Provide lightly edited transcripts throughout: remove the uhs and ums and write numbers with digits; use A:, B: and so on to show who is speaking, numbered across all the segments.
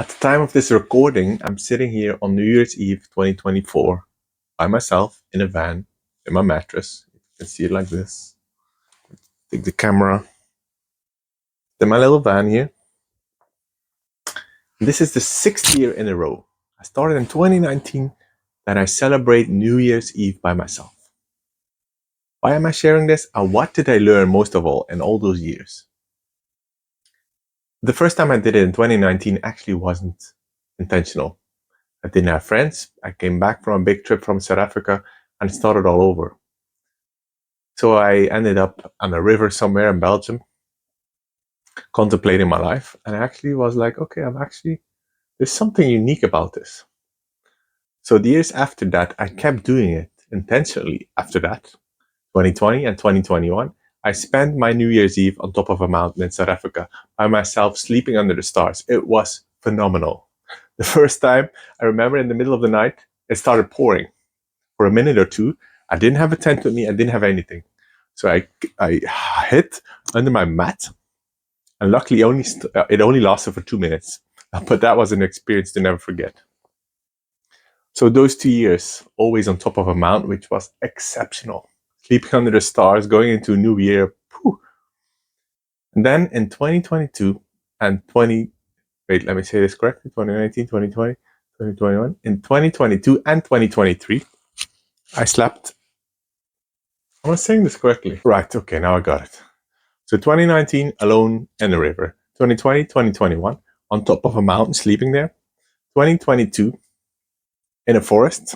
A: At the time of this recording, I'm sitting here on New Year's Eve 2024 by myself in a van in my mattress. You can see it like this. Take the camera. In my little van here. And this is the 6th year in a row. I started in 2019 that I celebrate New Year's Eve by myself. Why am I sharing this? And what did I learn most of all in all those years? The first time I did it in 2019 actually wasn't intentional. I didn't have friends. I came back from a big trip from South Africa and started all over. So I ended up on a river somewhere in Belgium, contemplating my life. And I actually was like, okay, there's something unique about this. So the years after that, I kept doing it intentionally after that. 2020 and 2021, I spent my New Year's Eve on top of a mountain in South Africa by myself, sleeping under the stars. It was phenomenal. The first time, I remember in the middle of the night, it started pouring. For a minute or two, I didn't have a tent with me. I didn't have anything. So I hid under my mat, and luckily it only lasted for 2 minutes. But that was an experience to never forget. So those 2 years, always on top of a mountain, which was exceptional. Sleeping under the stars, going into a new year. Whew. And then in 2022 and let me say this correctly, 2019, 2020, 2021. In 2022 and 2023, I slept. Am I saying this correctly? Right, okay, now I got it. So 2019, alone in the river. 2020, 2021, on top of a mountain, sleeping there. 2022, in a forest.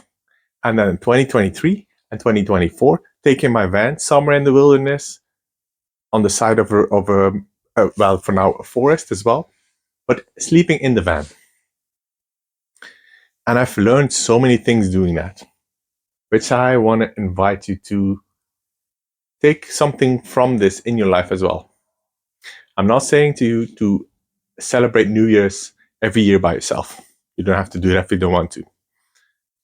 A: And then 2023 and 2024, taking my van somewhere in the wilderness, on the side of well, for now, a forest as well, but sleeping in the van. And I've learned so many things doing that, which I want to invite you to take something from this in your life as well. I'm not saying to you to celebrate New Year's every year by yourself. You don't have to do that if you don't want to.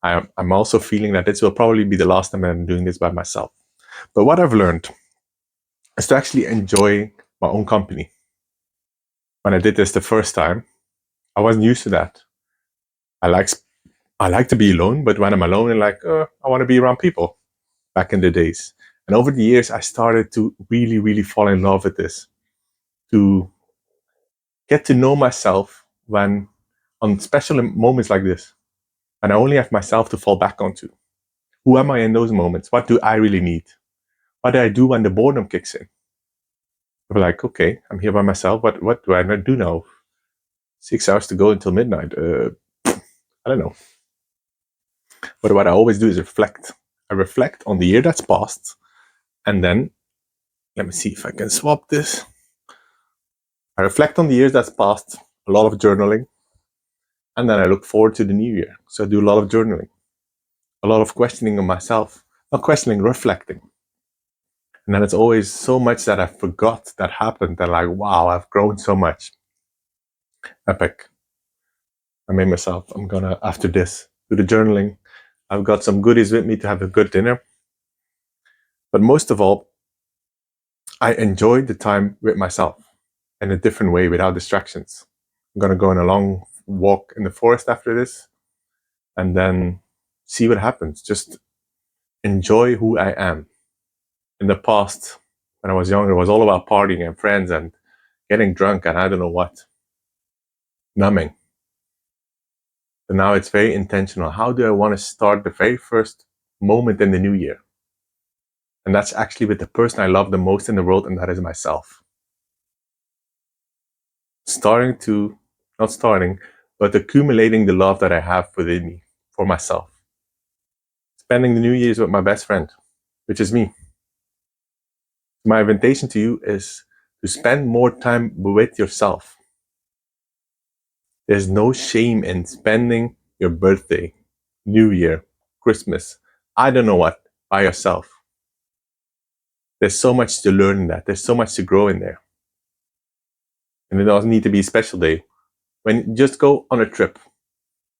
A: I'm also feeling that this will probably be the last time I'm doing this by myself. But what I've learned is to actually enjoy my own company. When I did this the first time, I wasn't used to that. I like to be alone, but when I'm alone, I'm like, I want to be around people. Back in the days, and over the years, I started to really, really fall in love with this. To get to know myself when on special moments like this, and I only have myself to fall back onto. Who am I in those moments? What do I really need? What do I do when the boredom kicks in? I'm like, okay, I'm here by myself. What do I not do now? 6 hours to go until midnight. I don't know. But what I always do is reflect. I reflect on the year that's passed, and then let me see if I can swap this. I reflect on the years that's passed, a lot of journaling, and then I look forward to the new year. So I do a lot of journaling, a lot of questioning of myself, not questioning, reflecting. And then it's always so much that I forgot that happened that like, wow, I've grown so much. Epic. I made myself, I'm gonna, after this, do the journaling. I've got some goodies with me to have a good dinner. But most of all, I enjoyed the time with myself in a different way without distractions. I'm gonna go on a long walk in the forest after this and then see what happens. Just enjoy who I am. In the past, when I was younger, it was all about partying and friends and getting drunk and I don't know what. Numbing. But now it's very intentional. How do I want to start the very first moment in the new year? And that's actually with the person I love the most in the world, and that is myself. Not starting, but accumulating the love that I have within me for myself. Spending the New Year's with my best friend, which is me. My invitation to you is to spend more time with yourself. There's no shame in spending your birthday, New Year, Christmas, I don't know what, by yourself. There's so much to learn in that. There's so much to grow in there. And it doesn't need to be a special day. When just go on a trip,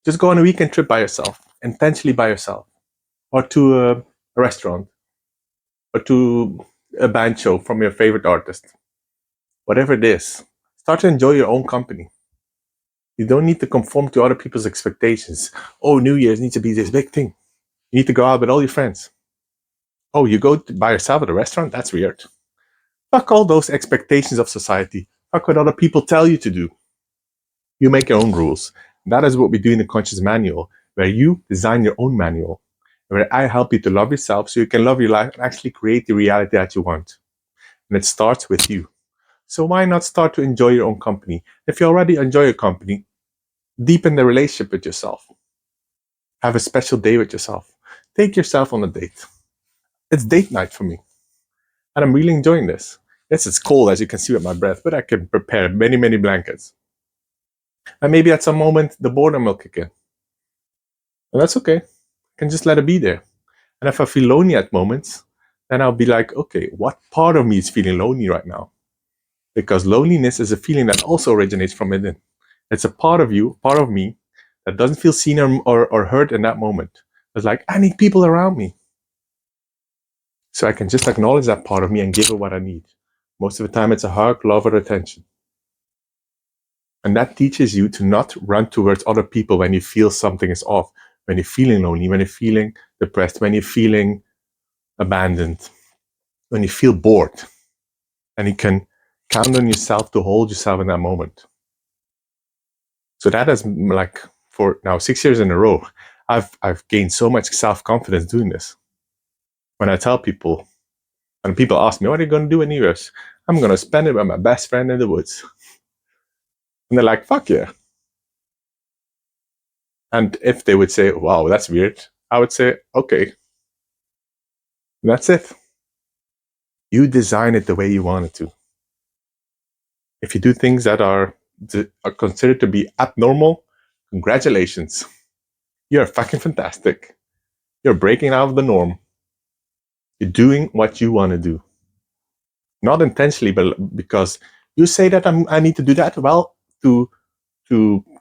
A: just go on a weekend trip by yourself, intentionally by yourself, or to a restaurant, or to a band show from your favorite artist. Whatever it is, start to enjoy your own company. You don't need to conform to other people's expectations. Oh, New Year's needs to be this big thing. You need to go out with all your friends. Oh, you go by yourself at a restaurant? That's weird. Fuck all those expectations of society. Fuck what other people tell you to do. You make your own rules. That is what we do in the Conscious Manual, where you design your own manual, where I help you to love yourself so you can love your life and actually create the reality that you want. And it starts with you. So why not start to enjoy your own company? If you already enjoy your company, deepen the relationship with yourself. Have a special day with yourself. Take yourself on a date. It's date night for me. And I'm really enjoying this. Yes, it's cold as you can see with my breath, but I can prepare many, many blankets. And maybe at some moment the boredom will kick in. And that's okay. I can just let it be there. And if I feel lonely at moments, then I'll be like, okay, what part of me is feeling lonely right now? Because loneliness is a feeling that also originates from within. It's a part of you, part of me, that doesn't feel seen or heard in that moment. It's like, I need people around me. So I can just acknowledge that part of me and give it what I need. Most of the time, it's a hug, love, or attention. And that teaches you to not run towards other people when you feel something is off, when you're feeling lonely, when you're feeling depressed, when you're feeling abandoned, when you feel bored. And you can count on yourself to hold yourself in that moment. So that is like for now 6 years in a row, I've gained so much self-confidence doing this. When I tell people, and people ask me, what are you going to do in New Year's? I'm going to spend it with my best friend in the woods. And they're like, fuck yeah. And if they would say, wow, that's weird, I would say, okay, that's it. You design it the way you want it to. If you do things that are considered to be abnormal, congratulations. You're fucking fantastic. You're breaking out of the norm. You're doing what you want to do. Not intentionally, but because you say that I need to do that. Well, to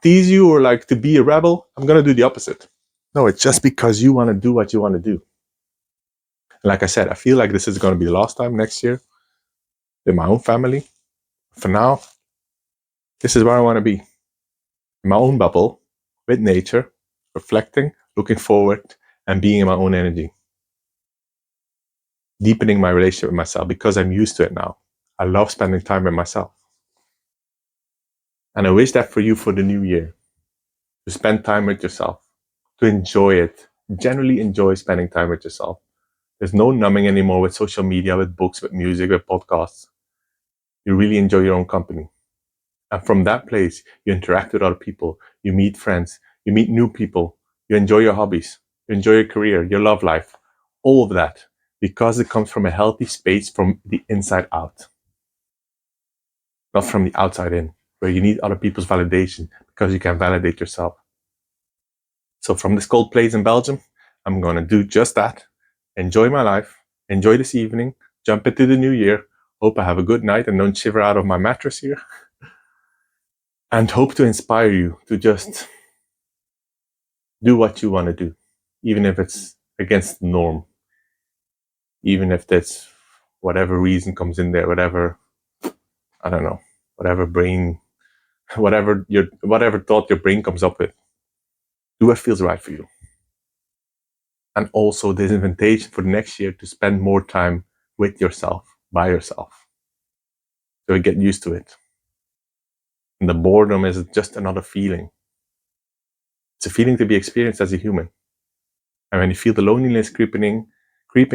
A: tease you or like to be a rebel, I'm going to do the opposite. No, it's just because you want to do what you want to do. And like I said, I feel like this is going to be the last time next year in my own family. For now, this is where I want to be. In my own bubble, with nature, reflecting, looking forward, and being in my own energy. Deepening my relationship with myself because I'm used to it now. I love spending time with myself. And I wish that for you for the new year. To spend time with yourself. To enjoy it. Generally enjoy spending time with yourself. There's no numbing anymore with social media, with books, with music, with podcasts. You really enjoy your own company. And from that place, you interact with other people. You meet friends. You meet new people. You enjoy your hobbies. You enjoy your career, your love life. All of that. Because it comes from a healthy space from the inside out. Not from the outside in, where you need other people's validation because you can validate yourself. So from this cold place in Belgium, I'm going to do just that. Enjoy my life. Enjoy this evening. Jump into the new year. Hope I have a good night and don't shiver out of my mattress here. And hope to inspire you to just do what you want to do, even if it's against the norm. Even if that's whatever reason comes in there, whatever, I don't know, whatever brain, whatever thought your brain comes up with. Do what feels right for you. And also this invitation for the next year to spend more time with yourself, by yourself. So you get used to it. And the boredom is just another feeling. It's a feeling to be experienced as a human. And when you feel the loneliness creeping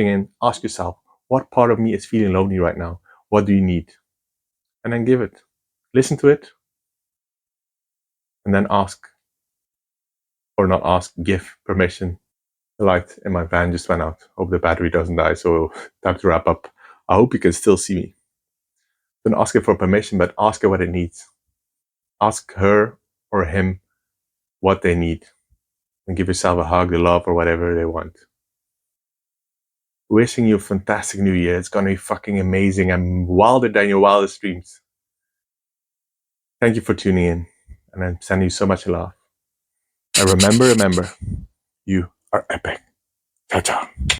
A: in, ask yourself, what part of me is feeling lonely right now? What do you need? And then give it. Listen to it. And then ask, or not ask, give permission. The light in my van just went out. Hope the battery doesn't die, so time to wrap up. I hope you can still see me. Don't ask it for permission, but ask it what it needs. Ask her or him what they need. And give yourself a hug, the love, or whatever they want. Wishing you a fantastic new year. It's gonna be fucking amazing and wilder than your wildest dreams. Thank you for tuning in. And I'm sending you so much love. And remember, you are epic. Ciao, ciao.